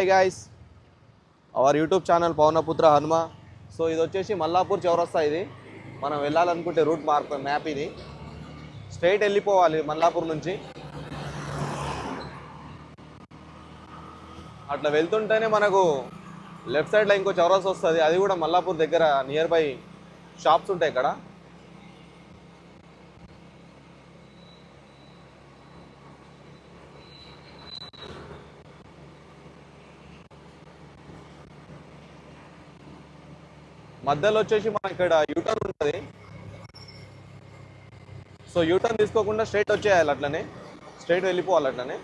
Hi guys, our YouTube channel Pawanputra Hanuma. So ఇది వచ్చేసి మల్లాపూర్ చౌరస్తా. ఇది మనం వెళ్ళాలనుకుంటే రూట్ మ్యాప్ ఇది. స్ట్రైట్ వెళ్ళిపోవాలి మల్లాపూర్ నుంచి. అట్లా వెళ్తుంటేనే మనకు లెఫ్ట్ సైడ్లో ఇంకో చౌరస్తా వస్తుంది. అది కూడా మల్లాపూర్ దగ్గర నియర్ బై షాప్స్ ఉంటాయి ఇక్కడ. మధ్యలో వచ్చేసి మనకి ఇక్కడ యూటర్న్ ఉంటుంది. సో యూటర్న్ తీసుకోకుండా స్ట్రైట్ వచ్చేయాలి, అట్లనే స్ట్రైట్ వెళ్ళిపోవాలి అట్లనే.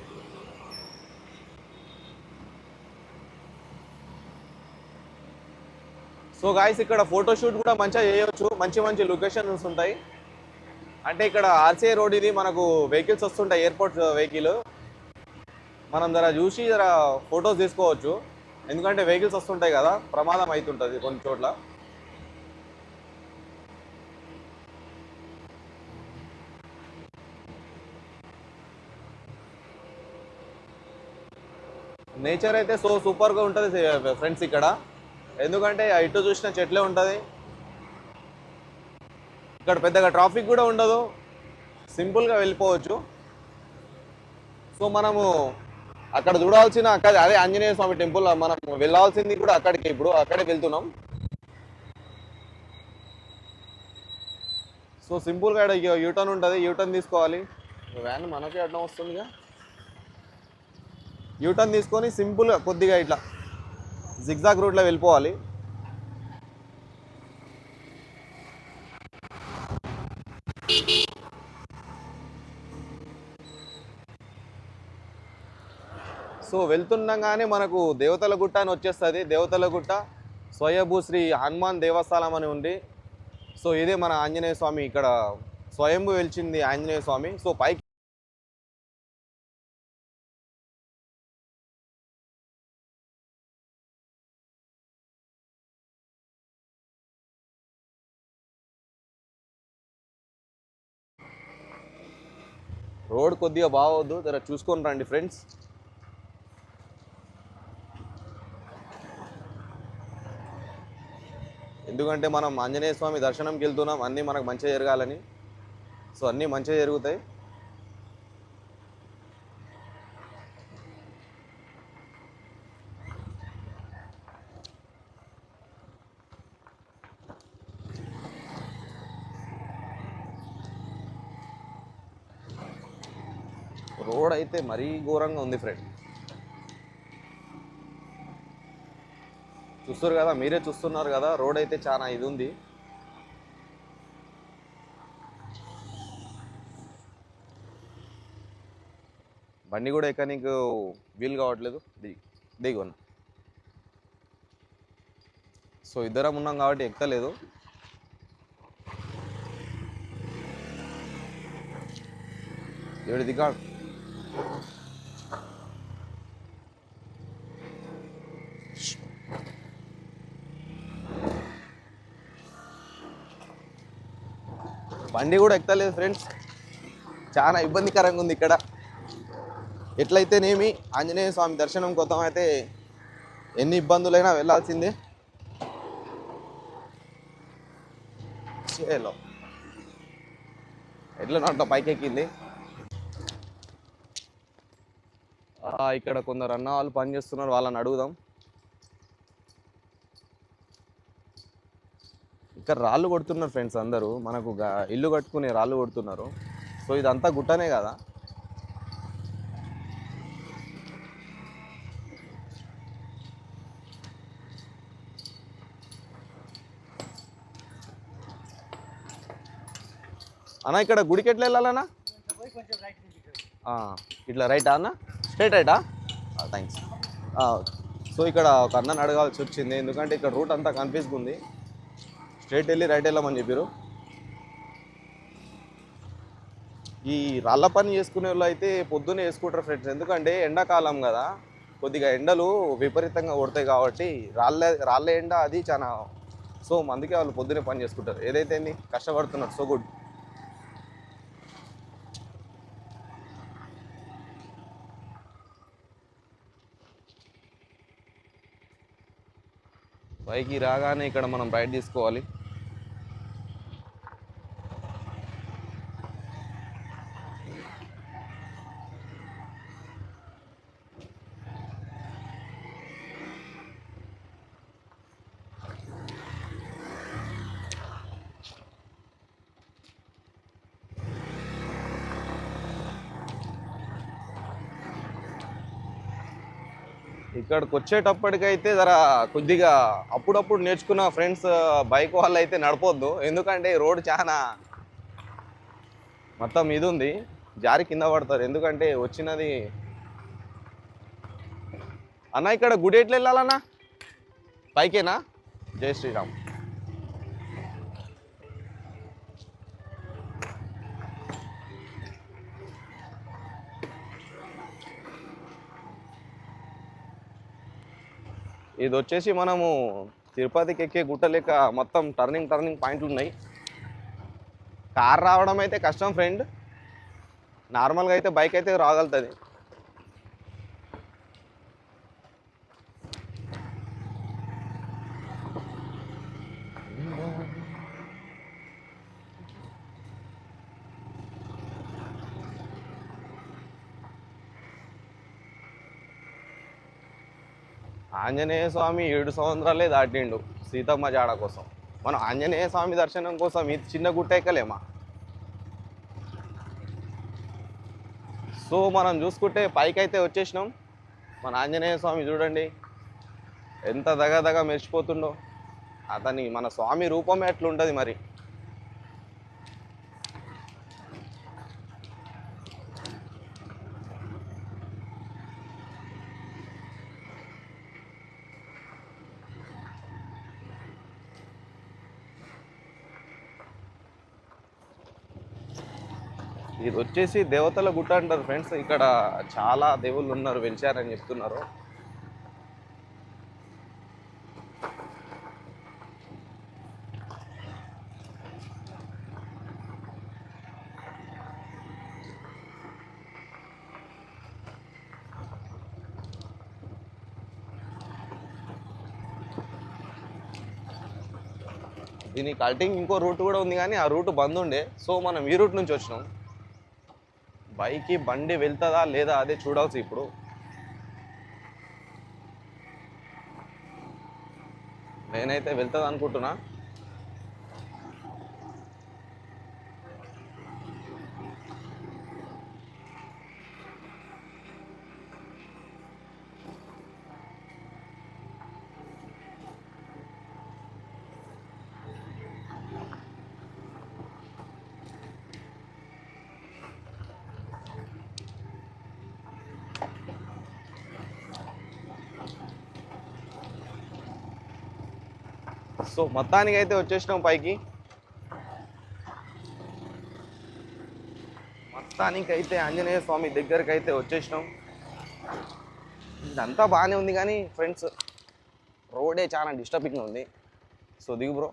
సో గాయస్, ఇక్కడ ఫోటోషూట్ కూడా మంచిగా చేయవచ్చు. మంచి మంచి లొకేషన్స్ ఉంటాయి. అంటే ఇక్కడ ఆర్సీఐ రోడ్ ఇది, మనకు వెహికల్స్ వస్తుంటాయి, ఎయిర్పోర్ట్ వెహికల్. మనం చూసి ఫొటోస్ తీసుకోవచ్చు. ఎందుకంటే వెహికల్స్ వస్తుంటాయి కదా, ప్రమాదం అవుతుంటుంది కొన్ని చోట్ల. నేచర్ అయితే సూపర్గా ఉంటుంది ఫ్రెండ్స్ ఇక్కడ. ఎందుకంటే ఇటు చూసిన చెట్లే ఉంటుంది. ఇక్కడ పెద్దగా ట్రాఫిక్ కూడా ఉండదు, సింపుల్గా వెళ్ళిపోవచ్చు. సో మనము అక్కడ చూడాల్సిన అదే ఆంజనేయ స్వామి టెంపుల్. మనం వెళ్ళాల్సింది కూడా అక్కడికి, ఇప్పుడు అక్కడే వెళ్తున్నాం. సో సింపుల్గా ఇక్కడ యూటర్న్ ఉంటుంది, యూటర్న్ తీసుకోవాలి. వ్యాన్ మనకే అడ్డం వస్తుందిగా. యూటర్న్ తీసుకొని సింపుల్గా కొద్దిగా ఇట్లా జిగ్జాగ్ రూట్లో వెళ్ళిపోవాలి. సో వెళ్తుండగానే మనకు దేవతల గుట్ట అని వచ్చేస్తుంది. దేవతల గుట్ట స్వయంభూ శ్రీ హనుమాన్ దేవస్థానం అని ఉంది. సో ఇదే మన ఆంజనేయ స్వామి, ఇక్కడ స్వయంభూ వెలిచింది ఆంజనేయ స్వామి. సో పైకి రోడ్ కొద్దిగా బాగోద్దు, జర చూసుకొని రండి ఫ్రెండ్స్. ఎందుకంటే మనం ఆంజనేయ స్వామి దర్శనంకి వెళ్తున్నాం, అన్నీ మనకు మంచిగా జరగాలని. సో అన్నీ మంచిగా జరుగుతాయి. రోడ్ అయితే మరీ ఘోరంగా ఉంది ఫ్రెండ్. చూస్తారు కదా, మీరే చూస్తున్నారు కదా, రోడ్ అయితే చాలా ఇది ఉంది. బండి కూడా ఎక్కడానికి వీలు కావట్లేదు. దిగొన్న. సో ఇద్దరం ఉన్నాం కాబట్టి ఎక్కలేదు. ఏడు దిగా. బండి కూడా ఎక్కలేదు ఫ్రెండ్స్, చాలా ఇబ్బందికరంగా ఉంది ఇక్కడ. ఎట్లయితేనేమి ఆంజనేయ స్వామి దర్శనం కోసం అయితే ఎన్ని ఇబ్బందులైనా వెళ్ళాల్సిందే. చేలో ఎట్లా నాట్లో పైకెక్కింది. ఇక్కడ కొందరు అన్న వాళ్ళు పనిచేస్తున్నారు, వాళ్ళని అడుగుదాం. ఇక్కడ రాళ్ళు కొడుతున్నారు ఫ్రెండ్స్ అందరూ. మనకు ఇల్లు కట్టుకునే రాళ్ళు కొడుతున్నారు. సో ఇదంతా గుట్టనే కదా. అన్న ఇక్కడ గుడికి ఎట్లా వెళ్ళాలన్నా? ఇట్లా రైటా అన్న? స్ట్రైట్ రైటా? థ్యాంక్స్. సో ఇక్కడ ఒక అన్నని అడగాల్సి వచ్చింది, ఎందుకంటే ఇక్కడ రూట్ అంతా కన్ఫ్యూజ్గా ఉంది. స్ట్రైట్ వెళ్ళి రైట్ వెళ్ళమని చెప్పారు. ఈ రాళ్ళ పని చేసుకునే వాళ్ళు అయితే పొద్దున్నే వేసుకుంటారు ఫ్రెండ్స్. ఎందుకంటే ఎండాకాలం కదా, కొద్దిగా ఎండలు విపరీతంగా కొడతాయి కాబట్టి రాళ్ళ ఎండ అది చాలా. సో అందుకే వాళ్ళు పొద్దున్నే పని చేసుకుంటారు. ఏదైతే కష్టపడుతున్నారు. So good. పైకి రాగానే ఇక్కడ మనం రైట్ తీసుకోవాలి. ఇక్కడికి వచ్చేటప్పటికైతే కొద్దిగా అప్పుడప్పుడు నేర్చుకున్న ఫ్రెండ్స్ బైక్ వాళ్ళు అయితే నడపొద్దు, ఎందుకంటే రోడ్ చాలా మొత్తం ఇది ఉంది, జారి కింద పడతారు. ఎందుకంటే వచ్చినది అన్న. ఇక్కడ గుడి ఎట్లా వెళ్ళాలన్నా? పైకేనా? జై శ్రీరామ్. ఇది వచ్చేసి మనము తిరుపతికి ఎక్కే గుట్ట లెక్క మొత్తం టర్నింగ్ పాయింట్లు ఉన్నాయి. కార్ రావడం అయితే కష్టం ఫ్రెండ్, నార్మల్గా అయితే బైక్ అయితే రాగలుగుతుంది. ఆంజనేయ స్వామి 7 సంవత్సరాలే దాటిండు సీతమ్మ జాడ కోసం. మనం ఆంజనేయ స్వామి దర్శనం కోసం ఈ చిన్న గుట్ట ఎక్కలేమా? సో మనం చూసుకుంటే పైకి అయితే వచ్చేసినాం. మన ఆంజనేయ స్వామి చూడండి ఎంత దగదగ మెరిచిపోతుండో. మన స్వామి రూపమే అట్లుంటుంది మరి. ఇది వచ్చేసి దేవతల గుట్ట అంటారు ఫ్రెండ్స్. ఇక్కడ చాలా దేవుళ్ళు ఉన్నారు, వెలిచారని చెప్తున్నారు. దీనికి కల్టింగ్ ఇంకో రూట్ కూడా ఉంది, కానీ ఆ రూట్ బంద్ ఉండే. సో మనం ఈ రూట్ నుంచి వచ్చినాం. బైక్కి బండి వెళ్తుందా లేదా అదే చూడాల్సి ఇప్పుడు. నేనైతే వెళ్తుంది అనుకుంటున్నా. సో మొత్తానికి అయితే వచ్చేసినాం పైకి. మొత్తానికి అయితే ఆంజనేయ స్వామి దగ్గరికి అయితే వచ్చేసినాం. ఇదంతా బాగానే ఉంది కానీ ఫ్రెండ్స్ రోడే చాలా డిస్టర్బింగ్గా ఉంది. సో దిగు బ్రో.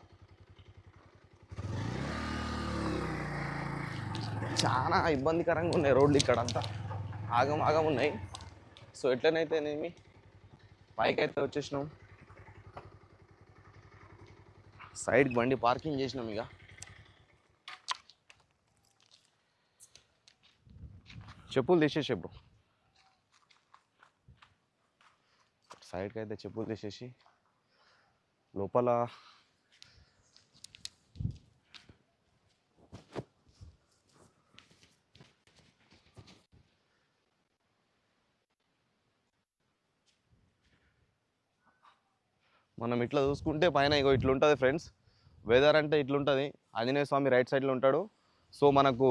చాలా ఇబ్బందికరంగా ఉన్నాయి రోడ్లు ఇక్కడ అంతా, ఆగం ఉన్నాయి. సో ఎట్లనైతేనేమి పైకి అయితే వచ్చేసినాం. సైడ్కి బండి పార్కింగ్ చేసినాం. ఇక చెప్పులు తీసేసే బ్రో. సైడ్కి అయితే చెప్పులు తీసేసి లోపల మనం ఇట్లా చూసుకుంటే పైన ఇగో ఇట్లుంటుంది ఫ్రెండ్స్. వెదర్ అంటే ఇట్లుంటుంది. ఆంజనేయ స్వామి రైట్ సైడ్లో ఉంటాడు. సో మనకు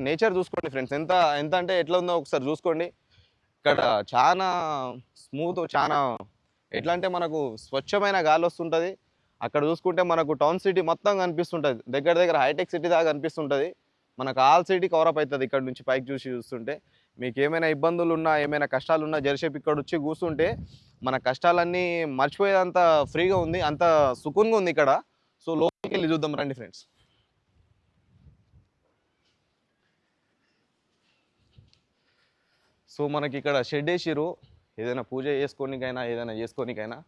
నేచర్ చూసుకోండి ఫ్రెండ్స్, ఎంత ఎంత అంటే ఎట్లా ఉందో ఒకసారి చూసుకోండి. ఇక్కడ చాలా స్మూత్, చాలా ఎట్లా అంటే మనకు స్వచ్ఛమైన గాలి వస్తుంటుంది. అక్కడ చూసుకుంటే మనకు టౌన్ సిటీ మొత్తం కనిపిస్తుంటుంది, దగ్గర హైటెక్ సిటీ దాకా కనిపిస్తుంటుంది. మనకు ఆల్ సిటీ కవరప్ అవుతుంది ఇక్కడ నుంచి పైకి చూస్తుంటే. మీకు ఏమైనా ఇబ్బందులు ఉన్నా, ఏమైనా కష్టాలు ఉన్నా జరసేపు ఇక్కడ వచ్చి కూర్చుంటే మన కష్టాలన్నీ మర్చిపోయేంత ఫ్రీగా ఉంది, అంత సుకున్గా ఉంది ఇక్కడ. సో లోపలికి వెళ్ళి చూద్దాం రండి ఫ్రెండ్స్. సో మనకి ఇక్కడ షెడ్ వేసిరు, ఏదైనా పూజ చేసుకోనికైనా ఏదైనా చేసుకోనికైనా.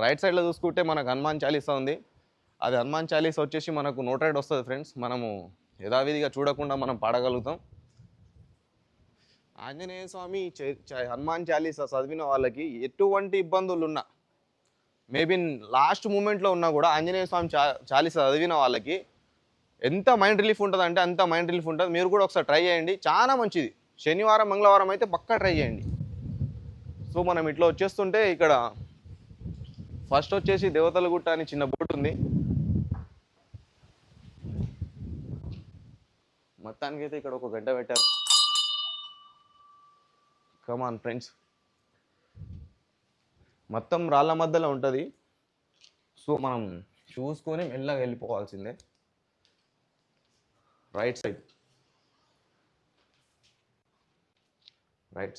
రైట్ సైడ్లో చూసుకుంటే మనకు హనుమాన్ చాలీసా ఉంది. అది హనుమాన్ చాలీసా వచ్చేసి మనకు నోటెడ్ వస్తుంది ఫ్రెండ్స్. మనము యథావిధిగా చూడకుండా మనం పాడగలుగుతాం. ఆంజనేయ స్వామి హనుమాన్ చాలీసా చదివిన వాళ్ళకి ఎటువంటి ఇబ్బందులు ఉన్నా, మేబీ లాస్ట్ మూమెంట్లో ఉన్నా కూడా ఆంజనేయ స్వామి చాలీసా చదివిన వాళ్ళకి ఎంత మైండ్ రిలీఫ్ ఉంటుంది అంటే అంత మైండ్ రిలీఫ్ ఉంటుంది. మీరు కూడా ఒకసారి ట్రై చేయండి, చాలా మంచిది. శనివారం మంగళవారం అయితే పక్కా ట్రై చేయండి. సో మనం ఇట్లా వచ్చేస్తుంటే ఇక్కడ ఫస్ట్ వచ్చేసి దేవతల గుట్ట అని చిన్న బోట్ ఉంది. మొత్తానికైతే ఇక్కడ ఒక గంట పెట్టారు. కమాన్ ఫ్రెండ్స్, మొత్తం రాళ్ళ మధ్యలో ఉంటుంది. సో మనం చూసుకొని మెల్లగా వెళ్ళిపోవాల్సిందే. రైట్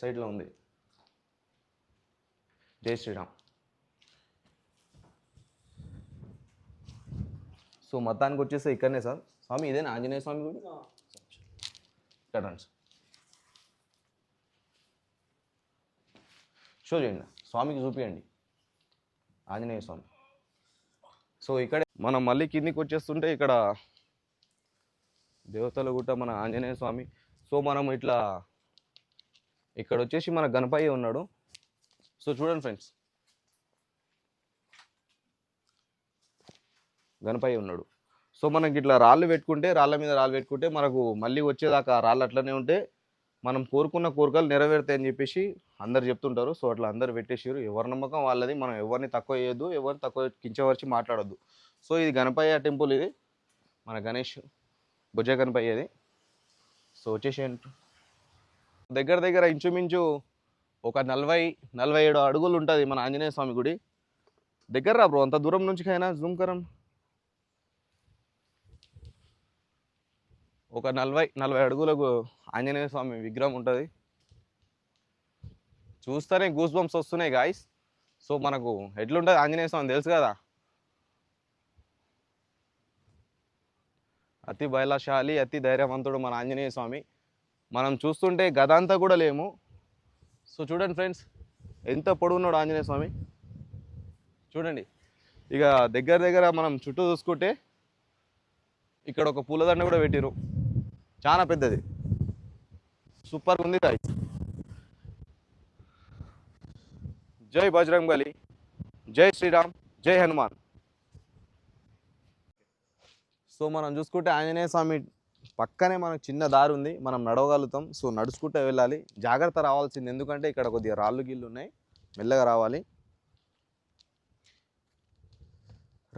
సైడ్లో ఉంది. జై శ్రీరామ్. సో మొత్తానికి వచ్చేసి ఇక్కడనే సార్. స్వామి ఇదేనా ఆంజనేయ స్వామి గుడి? ఇక్కడ షో చేయండి, స్వామికి చూపించండి ఆంజనేయ స్వామి. సో ఇక్కడే మనం మళ్ళీ కిందికి వచ్చేస్తుంటే ఇక్కడ దేవతల గుట్ట మన ఆంజనేయ స్వామి. సో మనం ఇట్లా ఇక్కడ వచ్చేసి మన గణపయ్య ఉన్నాడు. సో చూడండి ఫ్రెండ్స్, గణపయ్య ఉన్నాడు. సో మనకి ఇట్లా రాళ్ళు పెట్టుకుంటే, రాళ్ళ మీద రాళ్ళు పెట్టుకుంటే మనకు మళ్ళీ వచ్చేదాకా రాళ్ళు అట్లనే ఉంటే మనం కోరుకున్న కోరికలు నెరవేరుతాయని చెప్పేసి అందరు చెప్తుంటారు. సో అట్లా అందరు పెట్టేసారు. ఎవరి నమ్మకం వాళ్ళది. మనం ఎవరిని తక్కువ చేయొద్దు, ఎవరిని తక్కువ కించవరిచి మాట్లాడొద్దు. సో ఇది గణపయ్య టెంపుల్, ఇది మన గణేష్ భుజ గణపయ్యది. సో వచ్చేసేయండి. దగ్గర దగ్గర ఇంచుమించు ఒక 40-47 అడుగులు ఉంటుంది మన ఆంజనేయ స్వామి గుడి. దగ్గర రా బ్రో, అంత దూరం నుంచి కైనా జూమ్ కరం. ఒక 40 అడుగులకు ఆంజనేయ స్వామి విగ్రహం ఉంటుంది. చూస్తేనే గూస్ బంప్స్ వస్తున్నాయి గాయస్. సో మనకు ఎట్లుంటుంది ఆంజనేయ స్వామి తెలుసు కదా, అతి బయలశాలి, అతి ధైర్యవంతుడు మన ఆంజనేయ స్వామి. మనం చూస్తుంటే గదంతా కూడా లేము. సో చూడండి ఫ్రెండ్స్, ఎంత పొడుగున్నాడు ఆంజనేయ స్వామి చూడండి. ఇక దగ్గర దగ్గర మనం చుట్టూ చూసుకుంటే ఇక్కడ ఒక పూలదండ కూడా పెట్టిరు, చాలా పెద్దది, సూపర్ ఉంది గాయ్స్. జై బజరంగబలి, జై శ్రీరామ్, జై హనుమాన్. సో మనం చూసుకుంటే ఆంజనేయ స్వామి పక్కనే మనకు చిన్న దారి ఉంది, మనం నడవగలుగుతాం. సో నడుచుకుంటే వెళ్ళాలి, జాగ్రత్త రావాల్సింది. ఎందుకంటే ఇక్కడ కొద్దిగా రాళ్ళు గిళ్ళు ఉన్నాయి, మెల్లగా రావాలి.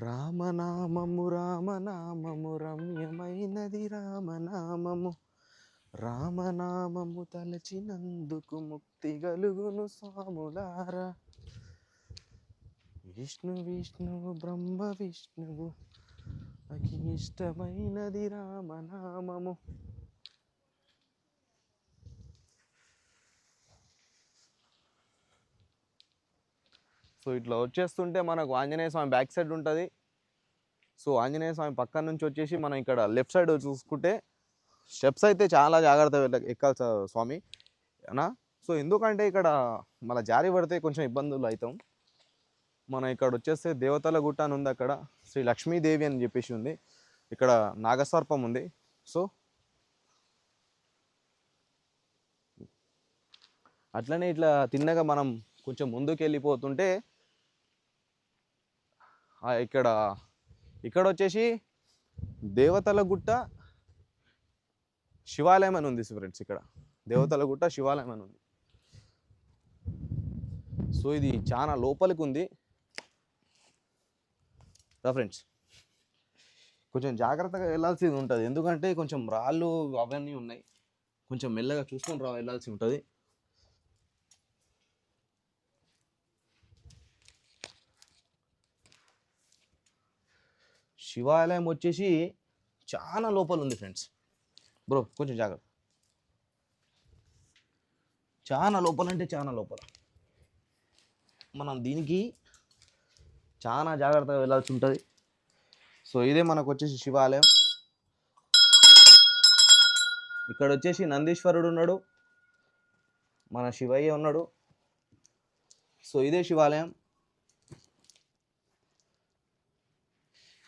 రామనామము రామనామము రమ్యమైనది రామనామము, రామనామము తలచినందుకు ముక్తి గలుగును స్వాములారా. విష్ణు విష్ణువు బ్రహ్మ విష్ణువు అకి ఇష్టమైనది రామనామము. సో ఇట్లా వచ్చేస్తుంటే మనకు ఆంజనేయ స్వామి బ్యాక్ సైడ్ ఉంటుంది. సో ఆంజనేయ స్వామి పక్కన నుంచి వచ్చేసి మనం ఇక్కడ లెఫ్ట్ సైడ్ చూసుకుంటే స్టెప్స్ అయితే చాలా జాగ్రత్తగా ఎక్కాలి స్వామి అనా. సో ఎందుకంటే ఇక్కడ మన జారి పడితే కొంచెం ఇబ్బందులు అవుతాం. మనం ఇక్కడ వచ్చేస్తే దేవతల గుట్ట అని ఉంది, అక్కడ శ్రీ లక్ష్మీదేవి అని చెప్పేసి ఉంది, ఇక్కడ నాగసర్పం ఉంది. సో అట్లనే ఇట్లా తిన్నగా మనం కొంచెం ముందుకు వెళ్ళిపోతుంటే ఇక్కడ వచ్చేసి దేవతల గుట్ట శివాలయం అని ఉంది ఫ్రెండ్స్. ఇక్కడ దేవతల గుట్ట శివాలయం అని ఉంది. సో ఇది చాలా లోపలికి ఉంది ఫ్రెండ్స్, కొంచెం జాగ్రత్తగా వెళ్ళాల్సింది ఉంటుంది. ఎందుకంటే కొంచెం రాళ్ళు అవన్నీ ఉన్నాయి, కొంచెం మెల్లగా చూసుకొని వెళ్ళాల్సి ఉంటుంది. శివాలయం వచ్చేసి చాలా లోపల ఉంది ఫ్రెండ్స్. బ్రో కొంచెం జాగ్రత్త, చాలా లోపల అంటే చాలా లోపల. మనం దీనికి చాలా జాగ్రత్తగా వెళ్ళాల్సి ఉంటుంది. సో ఇదే మనకు వచ్చేసి శివాలయం. ఇక్కడ వచ్చేసి నందీశ్వరుడు ఉన్నాడు, మన శివయ్య ఉన్నాడు. సో ఇదే శివాలయం.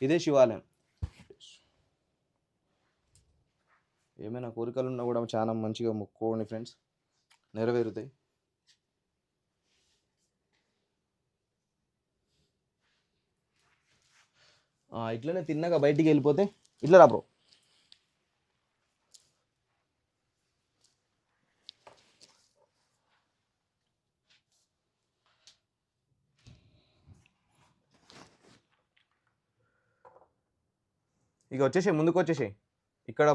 ఇదే శివాలయం. ఏమైనా కోరికలు ఉన్నా కూడా చాలా మంచిగా మొక్కుకోండి ఫ్రెండ్స్, నెరవేరుతాయి. ఇట్లనే తిన్నాక బయటికి వెళ్ళిపోతే ఇట్లా రా బ్రో. ఇక వచ్చేసి ముందుకు వచ్చేసి ఇక్కడ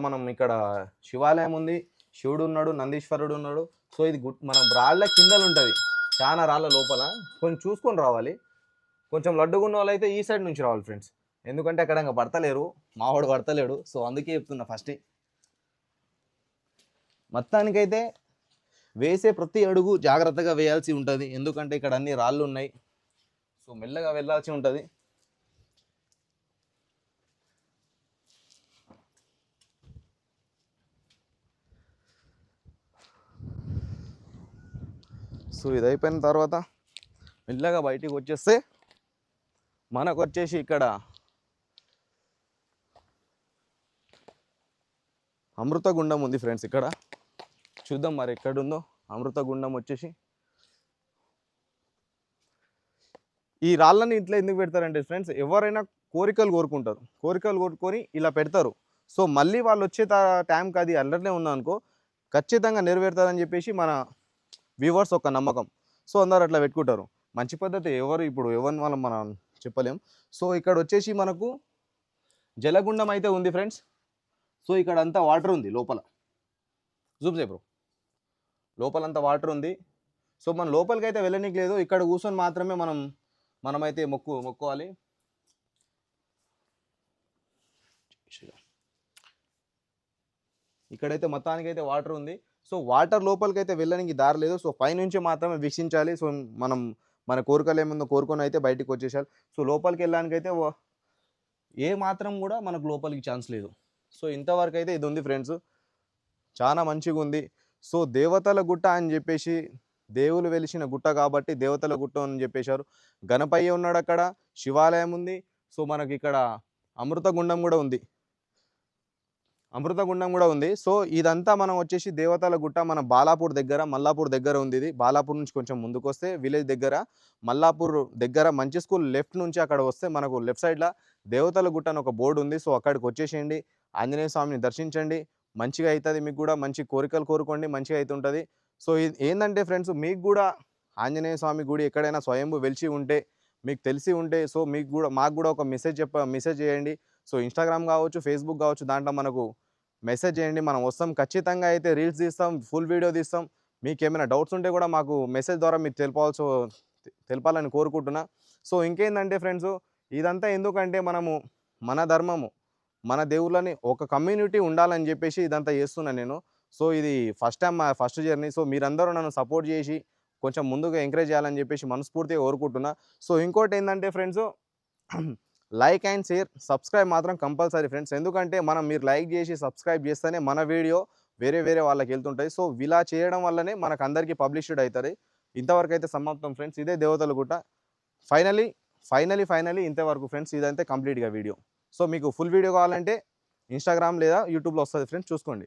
శివాలయం ఉంది, శివుడు ఉన్నాడు, నందీశ్వరుడు ఉన్నాడు. సో ఇది మనం రాళ్ళ కిందలు ఉంటుంది, చాలా రాళ్ళ లోపల. కొంచెం చూసుకొని రావాలి. కొంచెం లడ్డుగున్న వాళ్ళు అయితే ఈ సైడ్ నుంచి రావాలి ఫ్రెండ్స్, ఎందుకంటే అక్కడ ఇంకా పడతలేరు, మావాడు పడతలేడు. సో అందుకే చెప్తున్నా ఫస్ట్. మొత్తానికైతే వేసే ప్రతి అడుగు జాగ్రత్తగా వేయాల్సి ఉంటుంది, ఎందుకంటే ఇక్కడ అన్ని రాళ్ళు ఉన్నాయి. సో మెల్లగా వెళ్ళాల్సి ఉంటుంది. సో ఇది అయిపోయిన తర్వాత మెల్లగా బయటికి వచ్చేస్తే మనకు వచ్చేసి ఇక్కడ అమృతగుండం ఉంది ఫ్రెండ్స్. ఇక్కడ చూద్దాం మరి ఎక్కడుందో అమృతగుండం. వచ్చేసి ఈ రాళ్ళని ఇట్లా ఎందుకు పెడతారంటే ఫ్రెండ్స్, ఎవరైనా కోరికలు కోరుకొని ఇలా పెడతారు. సో మళ్ళీ వాళ్ళు వచ్చే టైంకి అది అల్లర్నే ఉందనుకో ఖచ్చితంగా నెరవేరుతారని చెప్పేసి మన వ్యూవర్స్ ఒక నమ్మకం. సో అందరు అట్లా పెట్టుకుంటారు. మంచి పద్ధతి. ఎవరిని మనం చెప్పలేం. సో ఇక్కడ వచ్చేసి మనకు జలగుండం అయితే ఉంది ఫ్రెండ్స్. సో ఇక్కడ అంతా వాటర్ ఉంది లోపల. జూమ్ చేయ బ్రో. లోపలంతా వాటర్ ఉంది. సో మనం లోపలికి అయితే వెళ్ళనీకి లేదు, ఇక్కడ కూర్చొని మాత్రమే మనమైతే మొక్కోవాలి. ఇక్కడైతే మొత్తానికైతే వాటర్ ఉంది. సో వాటర్ లోపలికి అయితే వెళ్ళడానికి దారి లేదు. సో పైనుంచి మాత్రమే వీక్షించాలి. సో మన కోరికలు ఏముందో కోరుకొని అయితే బయటికి వచ్చేసాలి. సో లోపలికి వెళ్ళడానికి అయితే ఏ మాత్రం కూడా మనకు లోపలికి ఛాన్స్ లేదు. సో ఇంతవరకు అయితే ఇది ఉంది ఫ్రెండ్స్, చాలా మంచిగా ఉంది. సో దేవతల గుట్ట అని చెప్పేసి, దేవులు వెలిసిన గుట్ట కాబట్టి దేవతల గుట్ట అని చెప్పేశారు. గణపయ్య ఉన్నాడు అక్కడ, శివాలయం ఉంది. సో మనకి ఇక్కడ అమృతగుండం కూడా ఉంది. సో ఇదంతా మనం వచ్చేసి దేవతల గుట్ట, మన మల్లాపూర్ దగ్గర ఉంది. ఇది బాలాపూర్ నుంచి కొంచెం ముందుకు వస్తే విలేజ్ దగ్గర, మల్లాపూర్ దగ్గర మంచి స్కూల్ లెఫ్ట్ నుంచి అక్కడ వస్తే మనకు లెఫ్ట్ సైడ్లో దేవతల గుట్ట అని ఒక బోర్డు ఉంది. సో అక్కడికి వచ్చేసేయండి, ఆంజనేయ స్వామిని దర్శించండి, మంచిగా అవుతుంది. మీకు కూడా మంచి కోరికలు కోరుకోండి, మంచిగా అవుతుంటుంది. సో ఏంటంటే ఫ్రెండ్స్, మీకు కూడా ఆంజనేయ స్వామి గుడి ఎక్కడైనా స్వయంభూ వెలిచి ఉంటే, మీకు తెలిసి ఉంటే, సో మాకు కూడా ఒక మెసేజ్ చేయండి. సో ఇన్స్టాగ్రామ్ కావచ్చు, ఫేస్బుక్ కావచ్చు, దాంట్లో మనకు మెసేజ్ చేయండి. మనం వస్తాం, ఖచ్చితంగా అయితే రీల్స్ తీస్తాం, ఫుల్ వీడియో తీస్తాం. మీకు ఏమైనా డౌట్స్ ఉంటే కూడా మాకు మెసేజ్ ద్వారా మీకు తెలపాలని కోరుకుంటున్నా. సో ఇంకేందంటే ఫ్రెండ్స్, ఇదంతా ఎందుకంటే మన ధర్మము, మన దేవుళ్ళని ఒక కమ్యూనిటీ ఉండాలని చెప్పేసి ఇదంతా చేస్తున్నాను నేను. సో ఇది ఫస్ట్ జర్నీ. సో మీరందరూ నన్ను సపోర్ట్ చేసి కొంచెం ముందుగా ఎంకరేజ్ చేయాలని చెప్పేసి మనస్ఫూర్తిగా కోరుకుంటున్నా. సో ఇంకోటి ఏంటంటే friends, like and share, subscribe మాత్రం కంపల్సరీ ఫ్రెండ్స్. ఎందుకంటే మీరు లైక్ చేసి సబ్స్క్రైబ్ చేస్తేనే మన వీడియో వేరే వాళ్ళకి వెళ్తుంటాయి. సో ఇలా చేయడం వల్లనే మనకు అందరికీ పబ్లిష్డ్ అవుతుంది. ఇంతవరకు అయితే సమాప్తం ఫ్రెండ్స్. ఇదే దేవతల గుట్ట. ఫైనలీ ఇంతవరకు ఫ్రెండ్స్. ఇదంతా కంప్లీట్గా వీడియో. సో మీకు ఫుల్ వీడియో కావాలంటే ఇన్స్టాగ్రామ్ లేదా యూట్యూబ్లో వస్తుంది ఫ్రెండ్స్, చూసుకోండి.